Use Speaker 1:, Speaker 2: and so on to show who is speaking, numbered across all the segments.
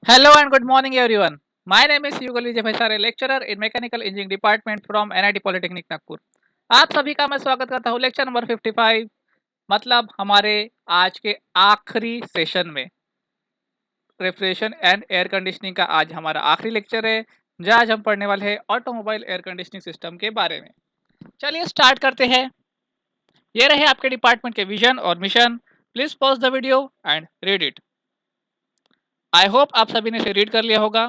Speaker 1: Hello and good morning, everyone. My name is Yugal Vijay Bhaisare, lecturer in Mechanical Engineering Department from NIT Polytechnic Nagpur. आप सभी का मैं स्वागत करता हूँ लेक्चर नंबर 55, मतलब हमारे आज के आखिरी सेशन में। रेफ्रिजरेशन एंड एयर कंडीशनिंग का आज हमारा आखिरी लेक्चर है, जहाँ आज हम पढ़ने वाले हैं ऑटोमोबाइल एयर कंडीशनिंग सिस्टम के बारे में। चलिए स्टार्ट करते हैं। ये रहे आपके डिपार्टमेंट के विजन और mission. Please pause the video and read it. I hope आप सभी ने इसे रीड कर लिया होगा।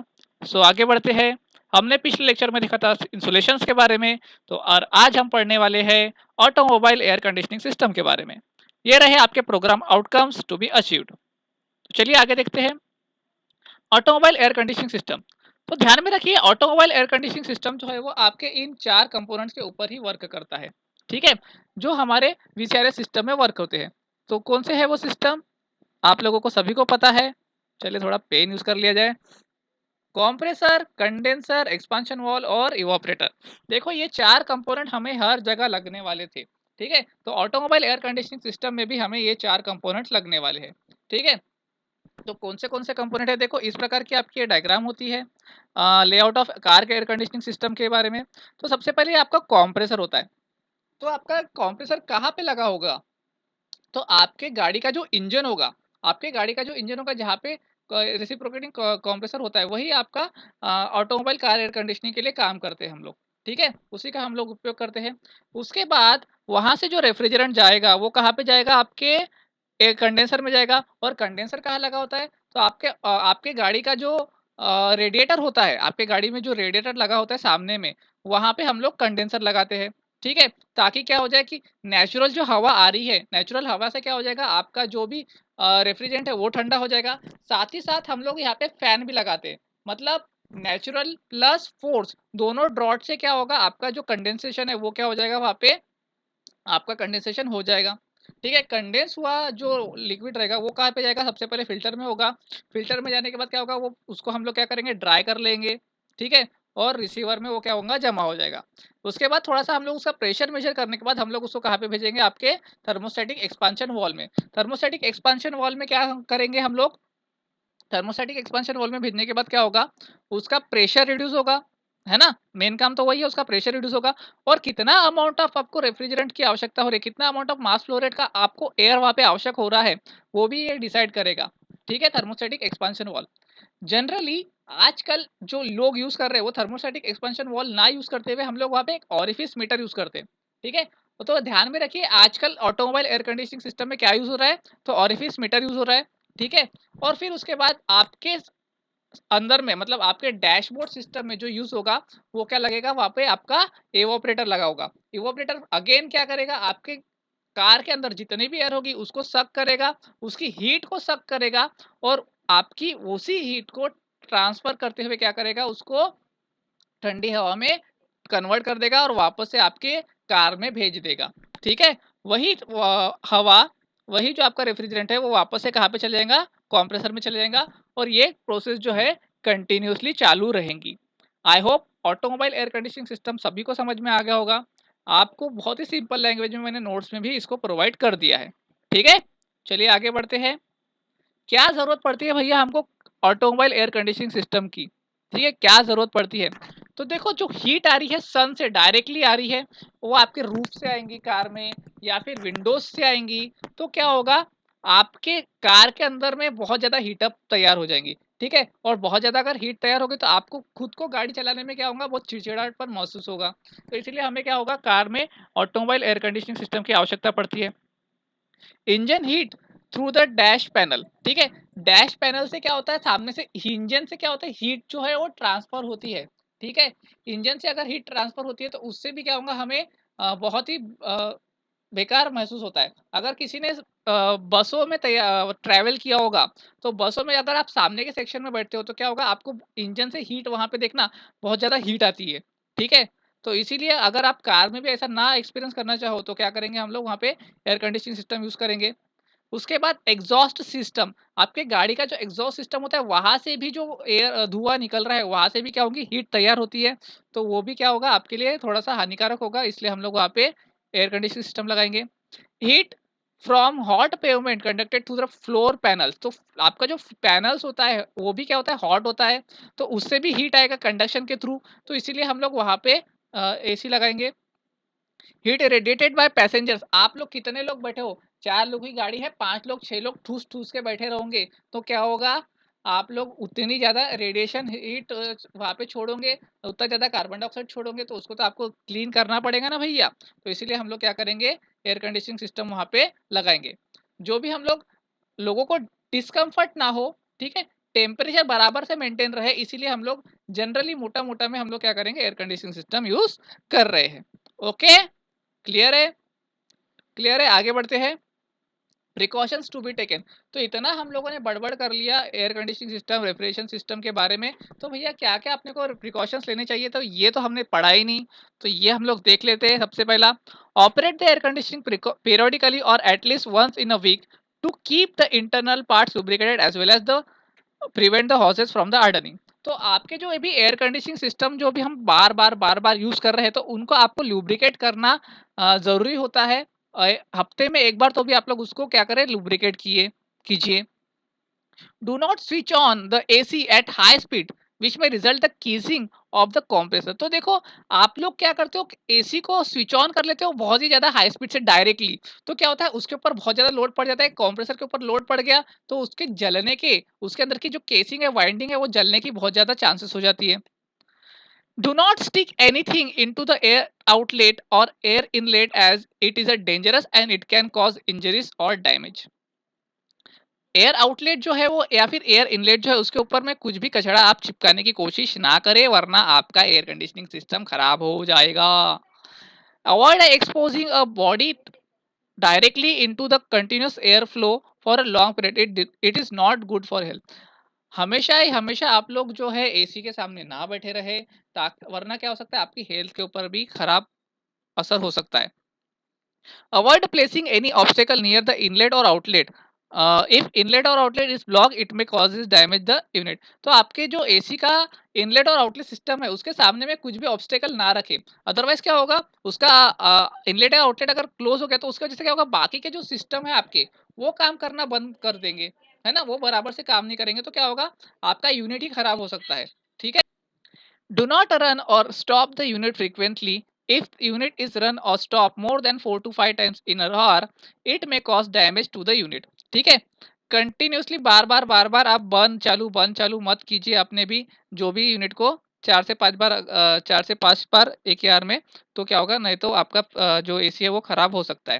Speaker 1: आगे बढ़ते हैं। हमने पिछले लेक्चर में देखा था इंसुलेशंस के बारे में, तो और आज हम पढ़ने वाले हैं ऑटोमोबाइल एयर कंडीशनिंग सिस्टम के बारे में। ये रहे आपके program outcomes to be achieved. तो चलिए आगे देखते हैं। Automobile air conditioning system. तो ध्यान में रखिए, ऑटोमोबाइल एयर कंडीशनिंग सिस्टम जो है वो आपके इन 4 कंपोनेंट्स के ऊपर ही वर्क करता है। ठीक है, जो हमारे वीसीआरएस सिस्टम में वर्क होते हैं। तो कौन से है वो सिस्टम, आप लोगों को सभी को पता है। चलिए थोड़ा पेन यूज कर लिया जाए। कॉम्प्रेसर, कंडेंसर, एक्सपांशन वॉल और इवोपरेटर। देखो ये 4 कंपोनेंट हमें हर जगह लगने वाले थे। ठीक है, तो ऑटोमोबाइल एयर कंडीशनिंग सिस्टम में भी हमें ये 4 कंपोनेंट्स लगने वाले हैं। ठीक है, तो कौन से कंपोनेंट है, देखो इस प्रकार की आपकी डायग्राम होती है लेआउट ऑफ कार के एयर कंडीशनिंग सिस्टम के बारे में। तो सबसे पहले आपका कॉम्प्रेसर होता है। तो आपका कॉम्प्रेसर कहाँ पे लगा होगा, तो आपके गाड़ी का जो इंजन होगा, आपके गाड़ी का जो इंजन होगा जहाँ पे रेसिप्रोकेटिंग कंप्रेसर होता है, वही आपका ऑटोमोबाइल कार एयर कंडीशनिंग के लिए काम करते हैं हम लोग। ठीक है, उसी का हम लोग उपयोग करते हैं। उसके बाद वहां से जो रेफ्रिजरेंट जाएगा वो कहाँ पे जाएगा, आपके एक कंडेंसर में जाएगा। और कंडेंसर कहाँ लगा होता है, तो आपके गाड़ी का जो रेडिएटर होता है, आपके गाड़ी में जो रेडिएटर लगा होता है सामने में, वहां पे हम लोग कंडेंसर लगाते हैं। ठीक है, ताकि क्या हो जाए कि नेचुरल जो हवा आ रही है, नेचुरल हवा से क्या हो जाएगा, आपका जो भी रेफ्रिजरेंट है वो ठंडा हो जाएगा। साथ ही साथ हम लोग यहाँ पे फैन भी लगाते हैं। मतलब नेचुरल प्लस फोर्स दोनों ड्रॉट से क्या होगा, आपका जो कंडेंसेशन है वो क्या हो जाएगा, वहां पे आपका कंडेंसेशन हो जाएगा। ठीक है, कंडेंस हुआ जो लिक्विड रहेगा वो कहाँ पे जाएगा, सबसे पहले फिल्टर में होगा। फिल्टर में जाने के बाद क्या होगा, वो उसको हम लोग क्या करेंगे, ड्राई कर लेंगे। ठीक है, और रिसीवर में वो क्या होगा, जमा हो जाएगा। उसके बाद थोड़ा सा हम लोग उसका प्रेशर मेजर करने के बाद हम लोग उसको कहाँ पे भेजेंगे, आपके थर्मोस्टेटिक एक्सपांशन वॉल में। थर्मोस्टेटिक एक्सपांशन वॉल में क्या करेंगे हम लोग, थर्मोस्टेटिक एक्सपेंशन वॉल में भेजने के बाद क्या होगा, उसका प्रेशर रिड्यूस होगा। है ना, मेन काम तो वही है, उसका प्रेशर रिड्यूस होगा। और कितना अमाउंट ऑफ आपको रेफ्रिजरेंट की आवश्यकता हो रही है, कितना amount of mass flow rate का आपको एयर वहां पे आवश्यक हो रहा है, वो भी ये डिसाइड करेगा। ठीक है, थर्मोस्टेटिक एक्सपेंशन वॉल जनरली आजकल जो लोग यूज कर रहे हैं वो थर्मोस्टेटिक एक्सपेंशन वॉल ना यूज करते हुए हम लोग वहां पे एक ऑरिफिस मीटर यूज करते हैं। ठीक है, तो ध्यान में रखिए आजकल ऑटोमोबाइल एयर कंडीशनिंग सिस्टम में क्या यूज हो रहा है, तो ऑरिफिस मीटर यूज हो रहा है। ठीक है, और फिर उसके बाद आपके अंदर में, मतलब आपके डैशबोर्ड सिस्टम में जो यूज होगा, वो क्या लगेगा, वहां पे आपका एवोपरेटर लगा होगा। एवोपरेटर अगेन क्या करेगा, आपके कार के अंदर जितनी भी एयर होगी उसको सक करेगा, उसकी हीट को सक करेगा, और आपकी उसी हीट को ट्रांसफर करते हुए क्या करेगा, उसको ठंडी हवा में कन्वर्ट कर देगा और वापस से आपके कार में भेज देगा। ठीक है, वही हवा, वही जो आपका रेफ्रिजरेंट है वो वापस से कहाँ पे चले जाएगा, कंप्रेसर में चले जाएगा। और ये प्रोसेस जो है कंटिन्यूअसली चालू रहेंगी। I hope automobile air conditioning system सभी को समझ में आ गया होगा। आपको बहुत ही सिंपल लैंग्वेज में मैंने नोट्स में भी इसको प्रोवाइड कर दिया है। ठीक है, चलिए आगे बढ़ते हैं। क्या जरूरत पड़ती है भैया हमको ऑटोमोबाइल एयर कंडीशनिंग सिस्टम की। ठीक है, क्या जरूरत पड़ती है, तो देखो जो हीट आ रही है सन से डायरेक्टली आ रही है, वो आपके रूफ से आएंगी कार में, या फिर विंडोज से आएंगी। तो क्या होगा, आपके कार के अंदर में बहुत ज्यादा हीटअप तैयार हो जाएंगी। ठीक है, और बहुत ज्यादा अगर हीट तैयार होगी तो आपको खुद को गाड़ी चलाने में क्या होगा, बहुत चिड़चिड़ापन महसूस होगा। तो इसलिए हमें क्या होगा, कार में ऑटोमोबाइल एयर कंडीशनिंग सिस्टम की आवश्यकता पड़ती है। Engine heat through the dash panel. ठीक है, डैश पैनल से क्या होता है, सामने से इंजन से क्या होता है, हीट जो है वो ट्रांसफर होती है। ठीक है, इंजन से अगर हीट ट्रांसफर होती है तो उससे भी क्या होगा, हमें बहुत ही बेकार महसूस होता है। अगर किसी ने बसों में ट्रैवल किया होगा, तो बसों में अगर आप सामने के सेक्शन में बैठते हो तो क्या होगा, आपको इंजन से हीट वहां पे देखना, बहुत ज्यादा हीट आती है। ठीक है, तो इसीलिए अगर आप कार में भी ऐसा ना एक्सपीरियंस करना चाहो तो क्या करेंगे हम लोग, वहां पे एयर कंडीशनिंग सिस्टम यूज करेंगे। उसके बाद एग्जॉस्ट सिस्टम, आपके गाड़ी का जो एग्जॉस्ट सिस्टम होता है वहां से भी जो एयर धुआं निकल रहा है वहां से भी क्या होगी, हीट तैयार होती है। तो वो भी क्या होगा, आपके लिए थोड़ा सा हानिकारक होगा, इसलिए हम लोग वहां पे एयर कंडीशनिंग सिस्टम लगाएंगे। Heat from hot pavement conducted through the floor panels. तो आपका जो पैनल्स होता है वो भी क्या होता है, हॉट होता है, तो उससे भी हीट आएगा कंडक्शन के थ्रू, तो इसीलिए हम लोग वहां पे एसी लगाएंगे। हीट रेडिएटेड बाय पैसेंजर्स, आप लोग कितने लोग बैठे हो, 4 लोग की गाड़ी है, 5 लोग 6 लोग ठूस ठूस के बैठे रहोगे, तो क्या होगा, आप लोग उतनी ज्यादा रेडिएशन हीट वहां पे छोड़ोगे, उतना ज्यादा कार्बन डाइऑक्साइड छोड़ोगे, तो उसको तो आपको क्लीन करना पड़ेगा ना भैया। तो इसीलिए हम लोग क्या करेंगे, एयर कंडीशनिंग सिस्टम वहां पे लगाएंगे, जो भी हम लोग लोगों को डिस्कम्फर्ट ना हो, ठीक है, टेम्परेचर बराबर से मेंटेन रहे, इसीलिए हम लोग जनरली मोटा मोटा में हम लोग क्या करेंगे, एयर कंडीशनिंग सिस्टम यूज कर रहे हैं। ओके, क्लियर है, क्लियर है, आगे बढ़ते हैं। प्रिकॉशंस टू बी टेकन, तो इतना हम लोगों ने बड़बड़ कर लिया air conditioning system refrigeration system के बारे में, तो भैया क्या क्या अपने को प्रिकॉशंस लेने चाहिए, तो ये तो हमने पढ़ा ही नहीं, तो ये हम लोग देख लेते हैं। सबसे पहला, operate the air conditioning periodically और at least once in a week to keep the internal parts lubricated as well as the prevent the hoses from the hardening. तो आपके जो अभी एयर कंडीशनिंग सिस्टम जो भी हम बार बार यूज कर रहे हैं, तो उनको आपको लुब्रिकेट करना जरूरी होता है। हफ्ते में एक बार तो भी आप लोग उसको क्या करें, लुब्रिकेट कीजिए। Do not switch on the AC at high speed which may result the seizing of the compressor. तो देखो, आप लोग क्या करते हो, एसी को स्विच ऑन कर लेते हो बहुत ही ज्यादा हाई स्पीड से डायरेक्टली, तो क्या होता है, उसके ऊपर बहुत ज्यादा लोड पड़ जाता है, कॉम्प्रेसर के ऊपर लोड पड़ गया, तो उसके जलने के, उसके अंदर की जो केसिंग है, वाइंडिंग है, वो जलने की बहुत ज्यादा चांसेस हो जाती है। Do not stick anything into the air outlet or air inlet as it is a dangerous and it can cause injuries or damage. Air outlet जो है वो या फिर एयर इनलेट जो है, उसके ऊपर में कुछ भी कचरा आप चिपकाने की कोशिश ना करें, वरना आपका एयर कंडीशनिंग सिस्टम खराब हो जाएगा। Avoid exposing a body directly into the continuous air flow for a long period, it is not good for health. हमेशा ही हमेशा आप लोग जो है एसी के सामने ना बैठे रहे, ताकि वरना क्या हो सकता है, आपकी हेल्थ के ऊपर भी खराब असर हो सकता है। Avoid placing any obstacle near the inlet और आउटलेट, इफ इनलेट और आउटलेट इज ब्लॉक इट में कॉजेज डैमेज द यूनिट। तो आपके जो एसी का इनलेट और आउटलेट सिस्टम है, उसके सामने में कुछ भी ऑब्स्टेकल ना रखे, अदरवाइज क्या होगा, उसका इनलेट या आउटलेट अगर क्लोज हो गया, तो उसकी वजह से क्या होगा, बाकी के जो सिस्टम है आपके, वो काम करना बंद कर देंगे, है ना, वो बराबर से काम नहीं करेंगे, तो क्या होगा, आपका यूनिट ही खराब हो सकता है। ठीक है, do not run or stop the unit frequently. If unit is run or stop more than 4 to 5 times in an hour, it may cause damage to the unit. ठीक है, कंटिन्यूसली बार बार आप बंद चालू मत कीजिए अपने भी, जो भी यूनिट को 4 से 5 बार एक ही आर में, तो क्या होगा, नहीं तो आपका जो एसी है वो खराब हो सकता है।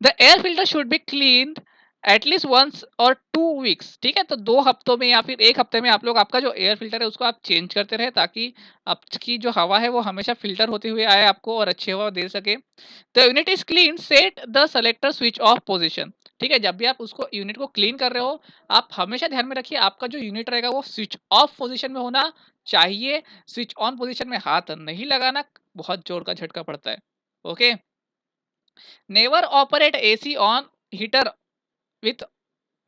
Speaker 1: The air filter should be cleaned at least once और 2 वीक्स। ठीक है, तो 2 हफ्तों में या फिर 1 हफ्ते में आप लोग आपका जो एयर फिल्टर है उसको आप चेंज करते रहे, ताकि आपकी जो हवा है वो हमेशा फिल्टर होते हुए आए आपको और अच्छी हवा दे सके। The unit is clean, set the selector switch off position. ठीक है, जब भी आप उसको यूनिट को क्लीन कर रहे हो, आप हमेशा ध्यान में रखिए आपका जो यूनिट रहेगा वो स्विच ऑफ पोजिशन में होना चाहिए, स्विच ऑन पोजिशन में हाथ नहीं लगाना, बहुत जोर का झटका पड़ता है। Okay, never operate AC on heater with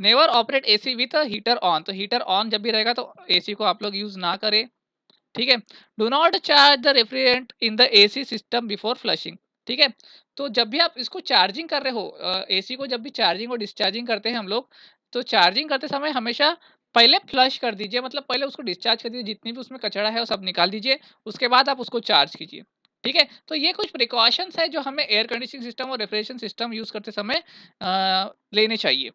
Speaker 1: never operate AC with heater on. तो हीटर ऑन जब भी रहेगा तो एसी को आप लोग यूज ना करें। ठीक है, do not charge the refrigerant in the AC system before flushing. ठीक है, तो जब भी आप इसको चार्जिंग कर रहे हो, एसी को जब भी चार्जिंग और डिस्चार्जिंग करते हैं हम लोग, तो चार्जिंग करते समय हमेशा पहले फ्लश कर दीजिए, मतलब पहले उसको डिस्चार्ज कर दीजिए, जितनी भी उसमें कचरा है वो सब निकाल दीजिए, उसके बाद आप उसको चार्ज कीजिए। ठीक है, तो ये कुछ प्रिकॉशंस है जो हमें एयर कंडीशनिंग सिस्टम और रेफ्रिजरेशन सिस्टम यूज करते समय लेने चाहिए।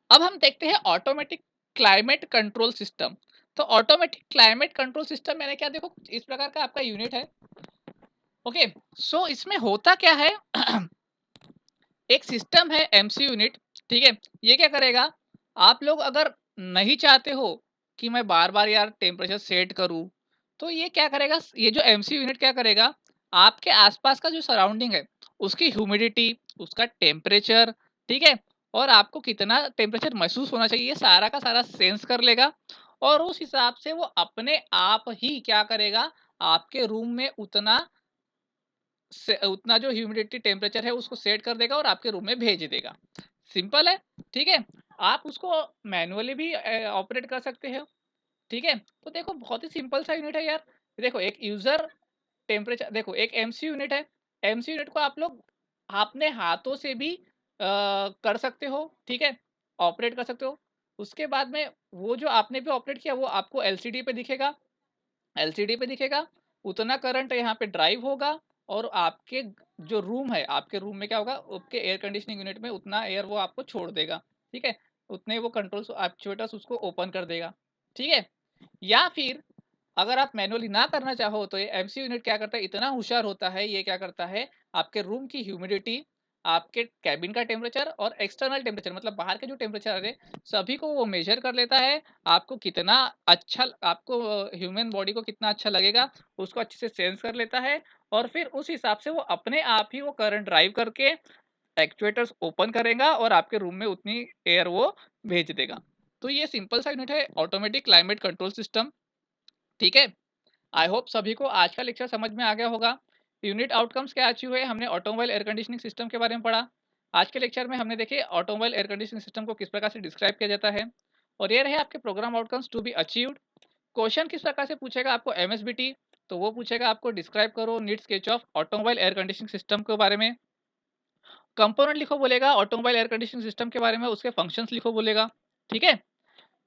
Speaker 1: अब हम देखते हैं ऑटोमेटिक क्लाइमेट कंट्रोल सिस्टम। तो ऑटोमेटिक क्लाइमेट कंट्रोल सिस्टम मैंने क्या, देखो इस प्रकार का आपका यूनिट है। ओके, सो इसमें होता क्या है एक सिस्टम है एमसी यूनिट। ठीक है, ये क्या करेगा, आप लोग अगर नहीं चाहते हो कि मैं बार बार यार टेम्परेचर सेट करूं, तो ये क्या करेगा, ये जो एमसी यूनिट क्या करेगा, आपके आसपास का जो सराउंडिंग है उसकी ह्यूमिडिटी, उसका टेम्परेचर, ठीक है, और आपको कितना टेम्परेचर महसूस होना चाहिए, ये सारा का सारा सेंस कर लेगा, और उस हिसाब से वो अपने आप ही क्या करेगा, आपके रूम में उतना जो ह्यूमिडिटी टेम्परेचर है उसको सेट कर देगा और आपके रूम में भेज देगा। सिंपल है। ठीक है, आप उसको मैनुअली भी ऑपरेट कर सकते हो। ठीक है, तो देखो बहुत ही सिंपल सा यूनिट है यार। देखो एक यूजर टेम्परेचर, देखो एक एमसी यूनिट है, एमसी यूनिट को आप लोग अपने हाथों से भी कर सकते हो, ठीक है? ऑपरेट कर सकते हो। उसके बाद में वो जो आपने भी ऑपरेट किया वो आपको एलसीडी पे दिखेगा, एलसीडी पे दिखेगा, उतना करंट यहाँ पे ड्राइव होगा और आपके जो रूम है, आपके रूम में क्या होगा, आपके एयर कंडीशनिंग यूनिट में उतना एयर वो आपको छोड़ देगा, ठीक है? उतने वो कंट्रोल्स एक्चुएटर्स उसको ओपन कर देगा, ठीक है? या फिर अगर आप मैनुअली ना करना चाहो तो ये एमसीयू यूनिट क्या करता है, इतना होशियार होता है, ये क्या करता है, आपके रूम की ह्यूमिडिटी, आपके केबिन का टेम्परेचर और एक्सटर्नल टेम्परेचर मतलब बाहर के जो टेम्परेचर है, सभी को वो मेजर कर लेता है। आपको कितना अच्छा आपको ह्यूमन बॉडी को कितना अच्छा लगेगा, उसको अच्छे से सेंस कर लेता है और फिर उस हिसाब से वो अपने आप ही वो करंट ड्राइव करके एक्चुएटर्स ओपन करेगा और आपके रूम में उतनी एयर वो भेज देगा। तो ये सिंपल सा यूनिट है ऑटोमेटिक क्लाइमेट कंट्रोल सिस्टम, ठीक है? आई होप सभी को आज का लेक्चर समझ में आ गया होगा। यूनिट आउटकम्स क्या अचीव हुए, हमने ऑटोमोबाइल एयर कंडीशनिंग सिस्टम के बारे में पढ़ा। आज के लेक्चर में हमने देखे ऑटोमोबाइल एयर कंडीशनिंग सिस्टम को किस प्रकार से डिस्क्राइब किया जाता है और ये रहे आपके program outcomes to be achieved. Question किस प्रकार से पूछेगा आपको एमएसबीटी, तो वो पूछेगा आपको डिस्क्राइब करो need sketch of automobile air conditioning system के बारे में। कंपोनेंट लिखो बोलेगा ऑटोमोबाइल एयर कंडीशनिंग सिस्टम के बारे में, उसके फंक्शंस लिखो बोलेगा, ठीक है?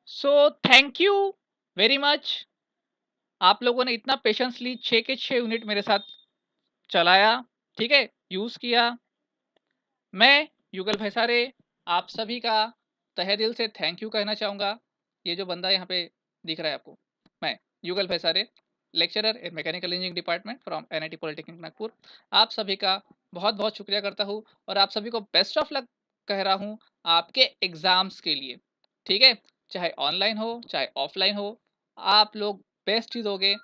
Speaker 1: So thank you very much. आप लोगों ने इतना पेशेंसली 6 के 6 यूनिट मेरे साथ चलाया, ठीक है? यूज़ किया। मैं युगल भैसारे आप सभी का तहे दिल से थैंक यू कहना चाहूँगा। ये जो बंदा यहाँ पे दिख रहा है आपको, मैं Yugal Bhaisare, lecturer in mechanical engineering department from NIT polytechnic Nagpur. आप सभी का बहुत-बहुत शुक्रिया करता हूँ और आप सभी को बेस्ट ऑफ लक कह रहा हूँ आपके एग्ज़ाम्स के लिए, ठीक है? चाहे ऑनलाइन हो, चाहे ऑफलाइन हो, आप लोग बेस्ट ही दोगे।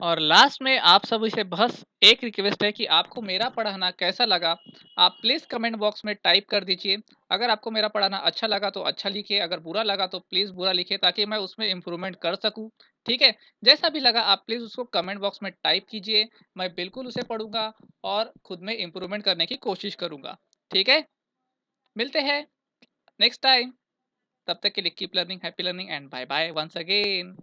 Speaker 1: और लास्ट में आप सभी से बस एक रिक्वेस्ट है कि आपको मेरा पढ़ाना कैसा लगा, आप प्लीज़ कमेंट बॉक्स में टाइप कर दीजिए। अगर आपको मेरा पढ़ाना अच्छा लगा तो अच्छा लिखिए, अगर बुरा लगा तो प्लीज़ बुरा लिखिए ताकि मैं उसमें इम्प्रूवमेंट कर सकूँ, ठीक है? जैसा भी लगा आप प्लीज़ उसको कमेंट बॉक्स में टाइप कीजिए, मैं बिल्कुल उसे पढ़ूँगा और खुद में इम्प्रूवमेंट करने की कोशिश करूँगा, ठीक है? मिलते हैं नेक्स्ट टाइम, तब तक के लिए keep learning, happy learning and bye bye once again.